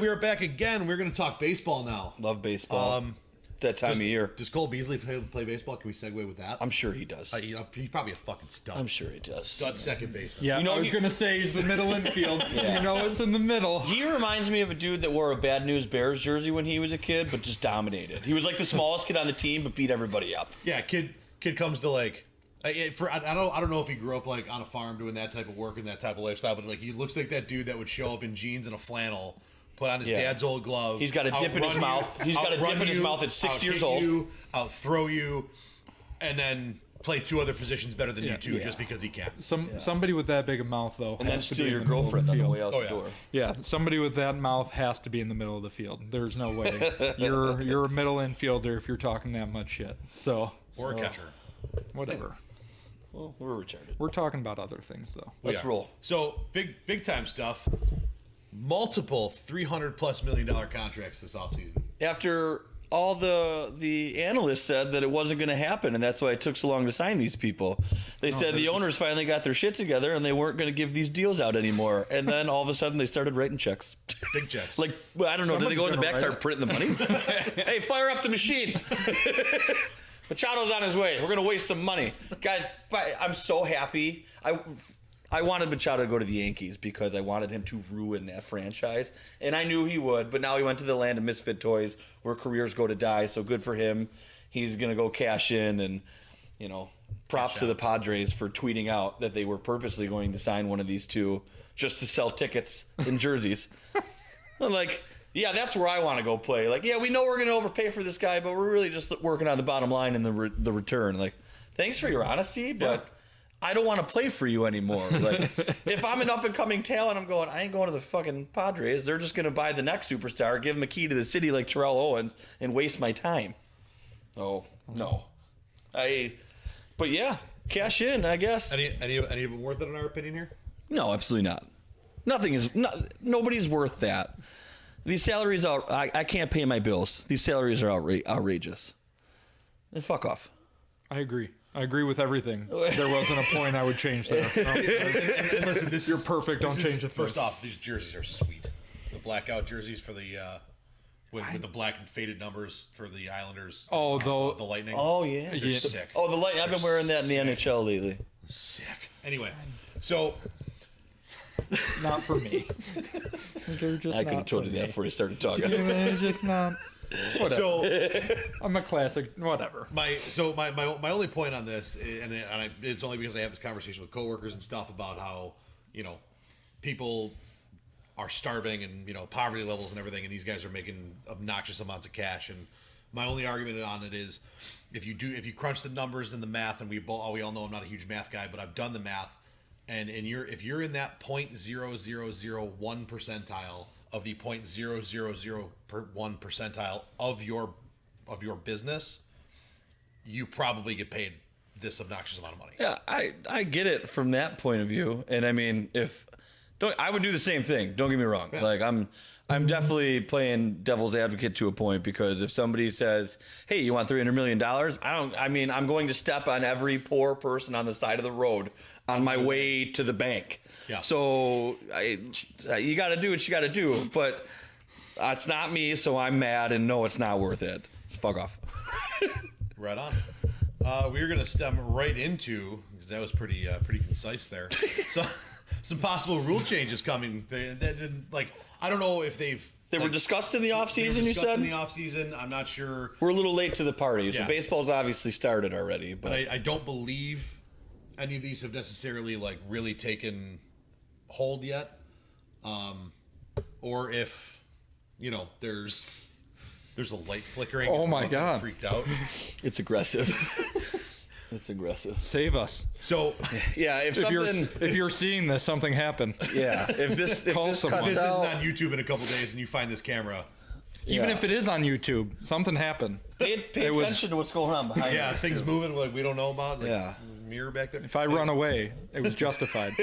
we are back again. We're going to talk baseball now. Love baseball. That time of year. Does Cole Beasley play baseball? Can we segue with that? I'm sure he does. He's probably a fucking stud. I'm sure he does. Stud second baseman. Yeah, I was going to say he's the middle infield. It's in the middle. He reminds me of a dude that wore a Bad News Bears jersey when he was a kid, but just dominated. He was like the smallest kid on the team, but beat everybody up. Yeah, kid comes to like. I don't know if he grew up like on a farm doing that type of work and that type of lifestyle, but like he looks like that dude that would show up in jeans and a flannel. Put on his dad's old glove. He's got a dip in his mouth. He's got a dip in his mouth at 6 years old. Out-throw you, and then play two other positions better than you two just because he can. Somebody with that big a mouth, though, and then steal your girlfriend on the way out the door. Yeah, somebody with that mouth has to be in the middle of the field. There's no way. You're a middle infielder if you're talking that much shit. So or a catcher. Whatever. Well, we're retarded. We're talking about other things, though. Let's roll. So big time stuff. Multiple $300+ million contracts this offseason. After all the analysts said that it wasn't going to happen, and that's why it took so long to sign these people. They said the owners finally got their shit together, and they weren't going to give these deals out anymore. And then all of a sudden, they started writing checks. Big checks. Like, well, I don't know. Did they go in the back and start printing the money? Hey, fire up the machine. Machado's on his way. We're going to waste some money. Guys, I'm so happy. I wanted Machado to go to the Yankees because I wanted him to ruin that franchise. And I knew he would, but now he went to the land of misfit toys where careers go to die, so good for him. He's going to go cash in and, props to the Padres for tweeting out that they were purposely going to sign one of these two just to sell tickets and jerseys. I'm like, yeah, that's where I want to go play. Like, yeah, we know we're going to overpay for this guy, but we're really just working on the bottom line and the return. Like, thanks for your honesty, but... Yeah. I don't want to play for you anymore. Like, if I'm an up-and-coming talent, I'm going, I ain't going to the fucking Padres. They're just going to buy the next superstar, give him a key to the city like Terrell Owens, and waste my time. Oh, no. But yeah, cash in, I guess. Any of them worth it in our opinion here? No, absolutely not. Nobody's worth that. These salaries I can't pay my bills. These salaries are outrageous. And fuck off. I agree with everything. There wasn't a point I would change that. And listen, you're perfect. Don't change it. First off, these jerseys are sweet. The blackout jerseys for the with the black and faded numbers for the Islanders. Oh, the Lightning. Oh yeah, they're sick. Oh, the Lightning. I've been wearing that in the NHL lately. Sick. Anyway, so not for me. I could have told you that before you started talking. They're just not. Whatever. So I'm a classic. Whatever. My only point on this, and it's only because I have this conversation with coworkers and stuff about how people are starving and poverty levels and everything, and these guys are making obnoxious amounts of cash. And my only argument on it is if you crunch the numbers and the math, and we all know I'm not a huge math guy, but I've done the math, and if you're in that 0.0001 percentile of the 0.00001 percentile of your business, you probably get paid this obnoxious amount of money. Yeah, I get it from that point of view, and I mean, I would do the same thing. Don't get me wrong. Yeah. Like I'm definitely playing devil's advocate to a point, because if somebody says, "Hey, you want $300 million?" I'm going to step on every poor person on the side of the road on my way to the bank. Yeah. So you got to do what you got to do, but it's not me, so I'm mad, and no, it's not worth it. Just fuck off. Right on. We're gonna stem right into, because that was pretty concise there. So some possible rule changes coming. I don't know if they were discussed in the off season. You said in the off season. I'm not sure. We're a little late to the party. Yeah. So baseball's obviously started already, but I don't believe any of these have necessarily really taken hold yet, or if there's a light flickering. Oh my god! Freaked out. It's aggressive. It's aggressive. Save us. So yeah, if you're seeing this, something happened. Yeah, if this isn't on YouTube in a couple days and you find this camera. Even if it is on YouTube, something happened. Pay attention to what's going on behind. Yeah, things moving we don't know about. Mirror back there. If I run away, it was justified.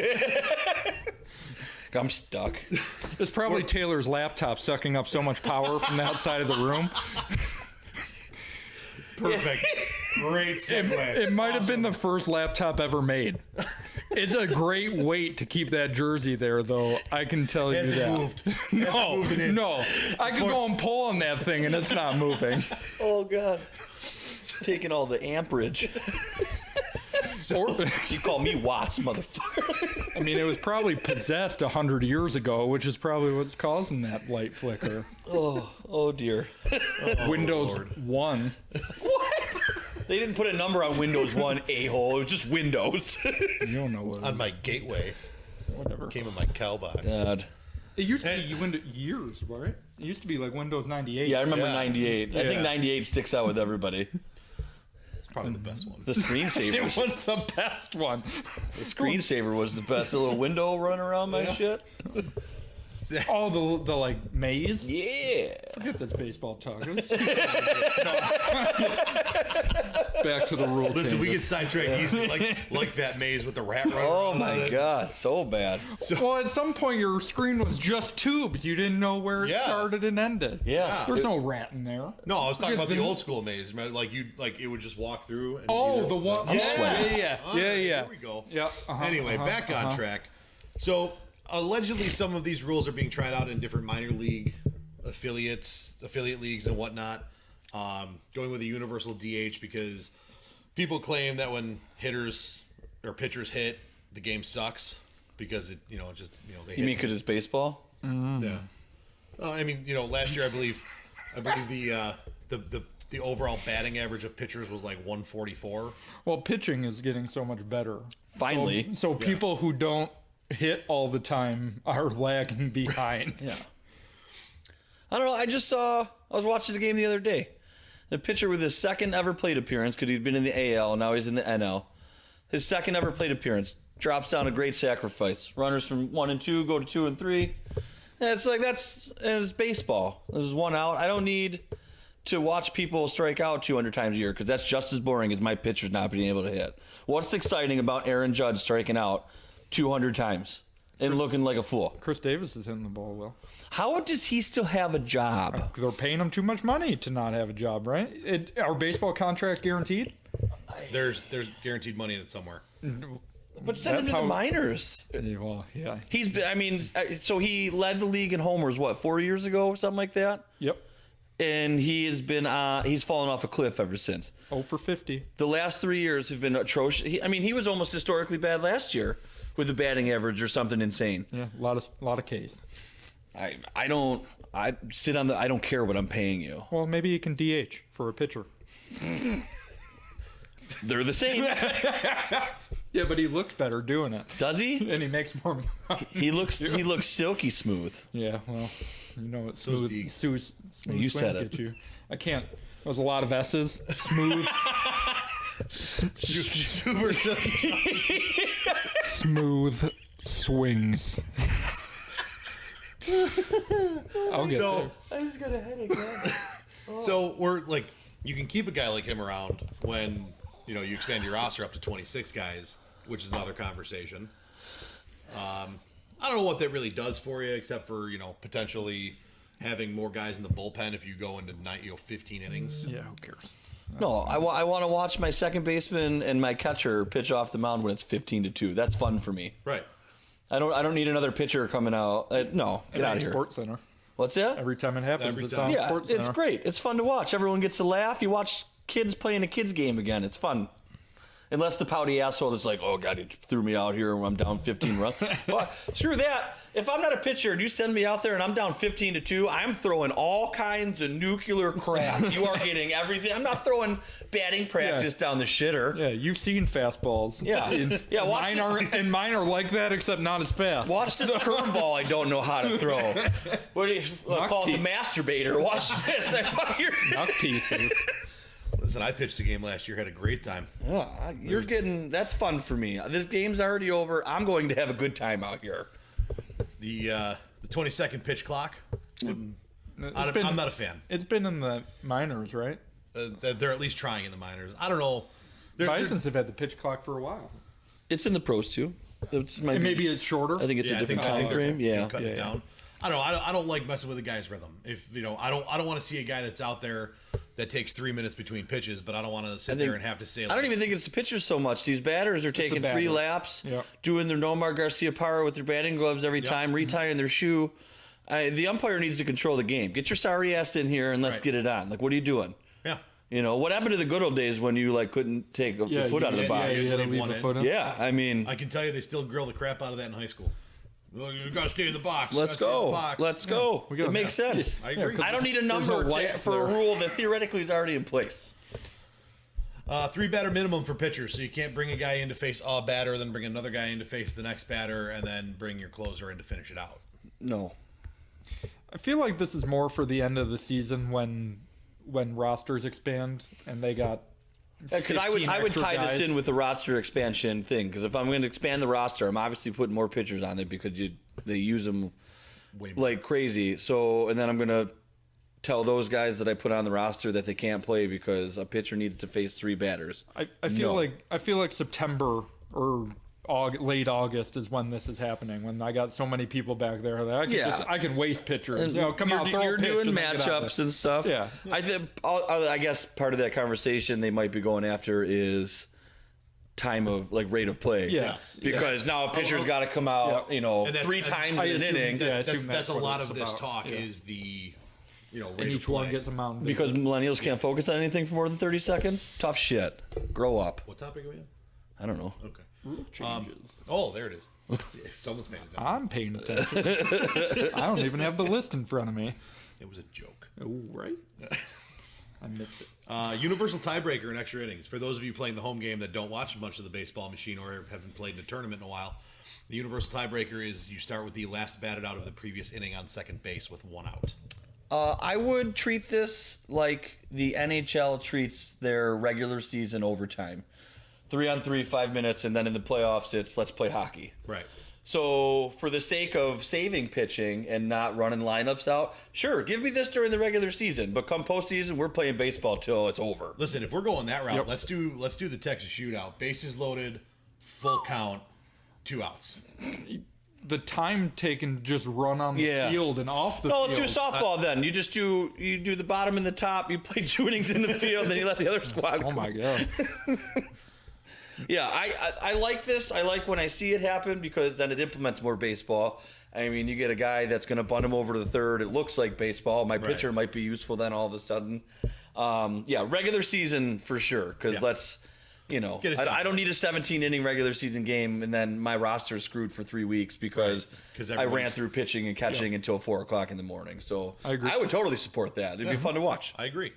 I'm stuck. It's probably Taylor's laptop sucking up so much power from the outside of the room. Perfect. Great segue. It might have been the first laptop ever made. It's a great weight to keep that jersey there, though. I can tell you Has it that. moved? No. I can go and pull on that thing, and it's not moving. Oh God, taking all the amperage. You call me watts, motherfucker. I mean, it was probably possessed 100 years ago, which is probably what's causing that light flicker. Oh dear. Windows Lord. 1. What? They didn't put a number on Windows 1, a-hole. It was just Windows. You don't know what it On is. my gateway. Whatever. Came in my cow box. God. It used to be Windows years, right? It used to be like Windows 98. Yeah, I remember Yeah. 98. I think Yeah. 98 sticks out with everybody. It's probably the best one. The It screensaver. was the best one. The screensaver was the best. The little window running around my shit. Oh, the like maze? Yeah. Forget this baseball talk. Let's keep going. Back to the rule Listen, we get changes. sidetracked easily, like that maze with the rat running Oh around my it. God, so bad. Well, at some point your screen was just tubes. You didn't know where it Yeah. started and ended. Yeah. There's no rat in there. No, I was talking about the the- old school maze. Like it would just walk through. And Oh, the one. I'm sweating. Yeah. All right, Yeah. Here we go. Yeah. Anyway, back on track. So allegedly, some of these rules are being tried out in different minor league affiliate leagues and whatnot. Going with a universal DH because people claim that when hitters or pitchers hit, the game sucks because it, they hit. You mean because it's baseball? Yeah. I mean, last year I believe the overall batting average of pitchers was like 144. Well, pitching is getting so much better. Finally. So people who don't hit all the time are lagging behind. Yeah. I don't know. I was watching the game the other day. The pitcher with his second ever plate appearance, because he'd been in the AL, now he's in the NL. His second ever plate appearance drops down a great sacrifice. Runners from 1 and 2 go to 2 and 3. And it's baseball. This is 1 out. I don't need to watch people strike out 200 times a year because that's just as boring as my pitchers not being able to hit. What's exciting about Aaron Judge striking out 200 times and looking like a fool? Chris Davis is hitting the ball well. How does he still have a job? They're paying him too much money to not have a job, right? Are baseball contracts guaranteed? There's guaranteed money in it somewhere. But send him to the minors. Well, yeah. So he led the league in homers, 4 years ago or something like that? Yep. And he's fallen off a cliff ever since. 0 for 50. The last 3 years have been atrocious. He was almost historically bad last year with a batting average or something insane. Yeah, a lot of Ks. I don't care what I'm paying you. Well, maybe you can DH for a pitcher. They're the same. Yeah, but he looks better doing it, Does he? and he makes more money. He looks silky smooth. Yeah, well, what So's smooth, D. smooth You said swings it. get you. I can't. There was a lot of S's. Smooth. Super. Smooth swings. I'll get So, there. I just got a headache, man. so we're like, you can keep a guy like him around when you expand your roster up to 26 guys, which is another conversation. I don't know what that really does for you, except for potentially having more guys in the bullpen if you go into 15 innings. Yeah, who cares? No, I want to watch my second baseman and my catcher pitch off the mound when it's 15-2. That's fun for me. Right. I don't need another pitcher coming out. No, get out of here. Sports Center. What's that? Every time it happens, Every it's time. on Yeah, Sports Center. it's great. It's fun to watch. Everyone gets to laugh. You watch kids playing a kids game again. It's fun. Unless the pouty asshole that's like, oh, God, he threw me out here when I'm down 15 runs. Well, screw that. If I'm not a pitcher and you send me out there and I'm down 15-2, I'm throwing all kinds of nuclear crap. You are getting everything. I'm not throwing batting practice down the shitter. Yeah, you've seen fastballs. Yeah. Yeah, watch mine are like that, except not as fast. Watch this curveball I don't know how to throw. What do you call it? The masturbator. Watch this. Knock pieces. Listen, I pitched a game last year, had a great time. That's fun for me. This game's already over. I'm going to have a good time out here. The 20-second pitch clock. I'm not a fan. It's been in the minors, right? They're at least trying in the minors. I don't know. Bisons have had the pitch clock for a while. It's in the pros too. And maybe it's shorter. I think it's a different time frame. Yeah. Cutting it down. I don't know. I don't like messing with a guy's rhythm. If I don't want to see a guy that's out there that takes 3 minutes between pitches, but I don't want to sit there and have to say. I don't even think it's the pitchers so much. These batters are taking 3 laps, doing their Nomar Garciaparra with their batting gloves every time, retying their shoe. The umpire needs to control the game. Get your sorry ass in here and let's get it on. Like, what are you doing? Yeah. You know, what happened to the good old days when you couldn't take a foot out of the box? Yeah, you had to leave a foot in. Yeah, I mean, I can tell you they still grill the crap out of that in high school. Well, you got to stay in the box. Let's go. Let's go. It makes sense. I agree. I don't need a number for a rule that theoretically is already in place. 3 batter minimum for pitchers, so you can't bring a guy in to face a batter, then bring another guy in to face the next batter, and then bring your closer in to finish it out. No. I feel like this is more for the end of the season when rosters expand and they got. I would tie this in with the roster expansion thing, because if I'm going to expand the roster, I'm obviously putting more pitchers on there because they use them like crazy. So, and then I'm going to tell those guys that I put on the roster that they can't play because a pitcher needs to face 3 batters. I feel like September or late August is when this is happening. When I got so many people back there that I can waste pitchers. Come out, throw you're a pitch doing and matchups and stuff. Yeah. I guess part of that conversation they might be going after is time of rate of play. Yeah. Because now a pitcher's got to come out, 3 times in an inning. That's a lot of this talk is the. And each one gets a mountain. Because millennials can't focus on anything for more than 30 seconds? Tough shit. Grow up. What topic are we on? I don't know. Okay. Rule changes. There it is. Someone's paying attention. I'm paying attention. I don't even have the list in front of me. It was a joke. Oh, right? I missed it. Universal tiebreaker in extra innings. For those of you playing the home game that don't watch much of the baseball machine or haven't played in a tournament in a while, the universal tiebreaker is you start with the last batted out of the previous inning on second base with 1 out. I would treat this like the NHL treats their regular season overtime. 3-on-3, 5 minutes, and then in the playoffs, it's let's play hockey. Right. So for the sake of saving pitching and not running lineups out, sure, give me this during the regular season. But come postseason, we're playing baseball till it's over. Listen, if we're going that route, let's do the Texas shootout. Bases loaded, full count, 2 outs. The time taken just run on the field and off the field. No, let's do softball then. You do the bottom and the top. You play 2 innings in the field, then you let the other squad go. Oh my god. Yeah, I like this. I like when I see it happen because then it implements more baseball. I mean, you get a guy that's going to bunt him over to the third. It looks like baseball. My pitcher might be useful then all of a sudden. Regular season for sure because let's, I don't need a 17-inning regular season game and then my roster is screwed for 3 weeks because I ran through pitching and catching until 4 o'clock in the morning. So I agree. I would totally support that. It'd be fun to watch. I agree.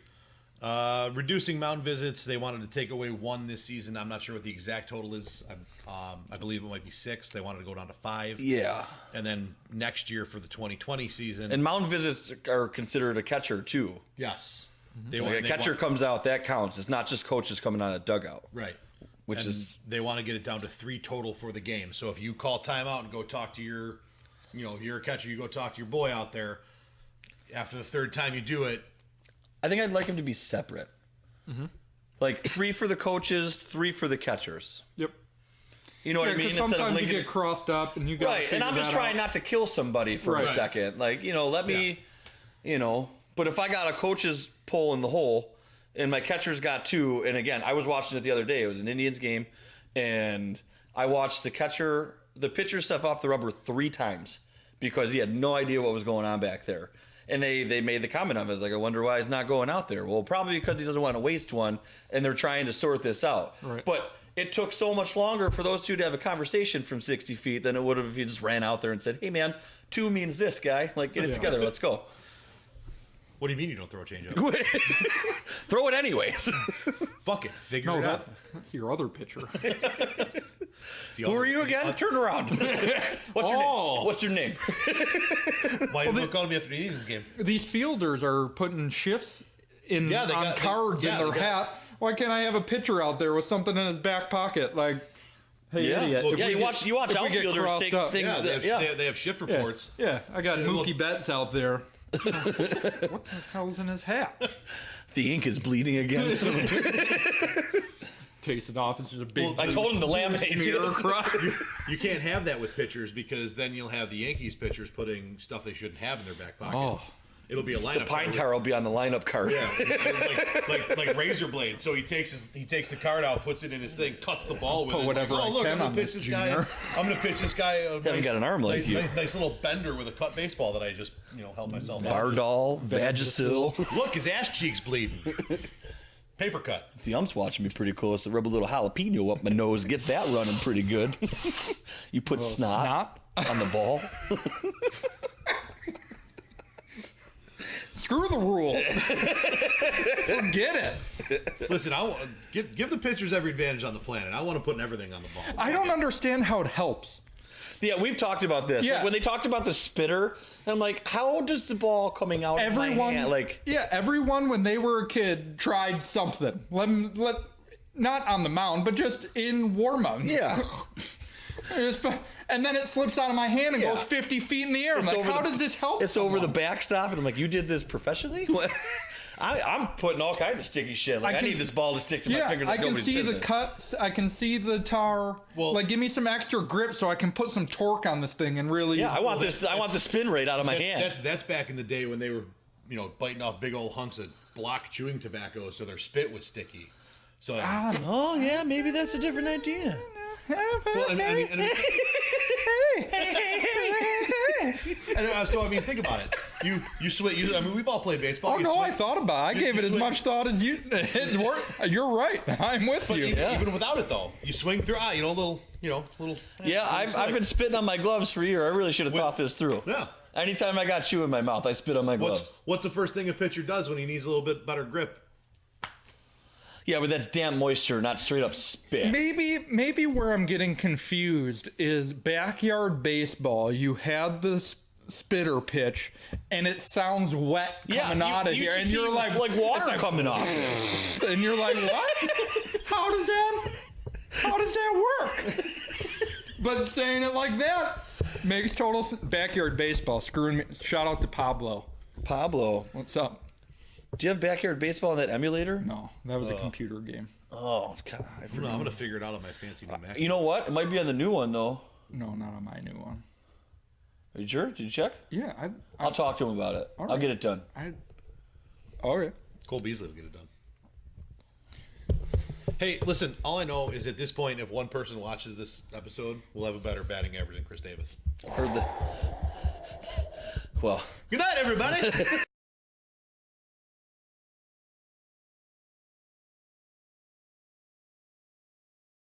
Reducing mound visits. They wanted to take away 1 this season. I'm not sure what the exact total is. I believe it might be 6. They wanted to go down to 5. Yeah. And then next year for the 2020 season. And mound visits are considered a catcher too. Yes. A catcher comes out, that counts. It's not just coaches coming out of dugout. Right. Which is they want to get it down to 3 total for the game. So if you call timeout and go talk to your, you're a catcher, you go talk to your boy out there. After the 3rd time you do it. I think I'd like them to be separate. Mm-hmm. Like 3 for the coaches, 3 for the catchers. Yep. You know what I mean? Sometimes you get crossed up and you got right. And I'm just trying not to kill somebody for a second. Like let me, But if I got a coach's pole in the hole, and my catcher's got 2, and again, I was watching it the other day. It was an Indians game, and I watched the pitcher step off the rubber 3 times because he had no idea what was going on back there. And they made the comment of it, like, I wonder why he's not going out there. Well, probably because he doesn't want to waste one, and they're trying to sort this out. Right. But it took so much longer for those 2 to have a conversation from 60 feet than it would have if you just ran out there and said, hey, man, 2 means this, guy. Like, get it together. Let's go. What do you mean you don't throw a changeup? Throw it anyways. Fuck it. Figure it out. That's your other pitcher. Who are you again? Turn around. What's your name? Why you look on me after the Indians game? These fielders are putting shifts on cards in their hat. Why can't I have a pitcher out there with something in his back pocket? Like, hey, idiot. Well, you watch outfielders take things. They have shift reports. Yeah, I got Mookie Betts out there. What the hell's in his hat? The ink is bleeding again. Takes it off. It's just a big. I told him to laminate it. You can't have that with pitchers because then you'll have the Yankees pitchers putting stuff they shouldn't have in their back pocket. it'll be a lineup. Pine tar will be on the lineup card. Yeah, like razor blade. So he takes the card out, puts it in his thing, cuts the ball with Put it. whatever like, I look, can I'm gonna on pitch this this guy. junior. I'm gonna pitch this guy. Haven't got an arm like you. Nice little bender with a cut baseball that I just held myself out. Bardol, Vagisil. Look, his ass cheeks bleeding. Paper cut. The ump's watching me pretty close. I rub a little jalapeno up my nose, get that running pretty good. You put snot on the ball. Screw the rules. Forget it. Listen, I give the pitchers every advantage on the planet. I want to put everything on the ball. I don't understand how it helps. Yeah, we've talked about this. Yeah. Like when they talked about the spitter, I'm like, how does the ball coming out of my hand? Everyone when they were a kid tried something. Not on the mound, but just in warm-up. Yeah. And then it slips out of my hand and goes 50 feet in the air. I'm like, how does this help? It's over the backstop, and I'm like, you did this professionally? I'm putting all kinds of sticky shit. Like, I need this ball to stick to my finger. I can see the cuts. I can see the tar. Well, give me some extra grip so I can put some torque on this thing and really. Yeah, I want the spin rate out of my hand. That's back in the day when they were, biting off big old hunks of block chewing tobacco, so their spit was sticky. So. Oh yeah, maybe that's a different idea. Well, so think about it. You swing. We've all played baseball. Oh no, I thought about it. I gave it as much thought as you. You're right. I'm with you. Even without it though, you swing through. little. Yeah, I've been spitting on my gloves for a year. I really should have thought this through. Yeah. Anytime I got chew in my mouth, I spit on my gloves. What's the first thing a pitcher does when he needs a little bit better grip? Yeah, but that's damp moisture, not straight up spit. Maybe where I'm getting confused is backyard baseball. You had the spitter pitch, and it sounds wet coming out of here, and you're like water coming off, and you're like, what? How does that work? But saying it like that makes total backyard baseball. Screwing me. Shout out to Pablo. Pablo, what's up? Do you have backyard baseball on that emulator? No, that was a computer game. Oh, God. I forgot. I'm going to figure it out on my fancy new Mac. You know what? It might be on the new one, though. No, not on my new one. Are you sure? Did you check? Yeah. I'll talk to him about it. I'll get it done. Okay. Cole Beasley will get it done. Hey, listen, all I know is at this point, if one person watches this episode, we'll have a better batting average than Chris Davis. Well. Good night, everybody.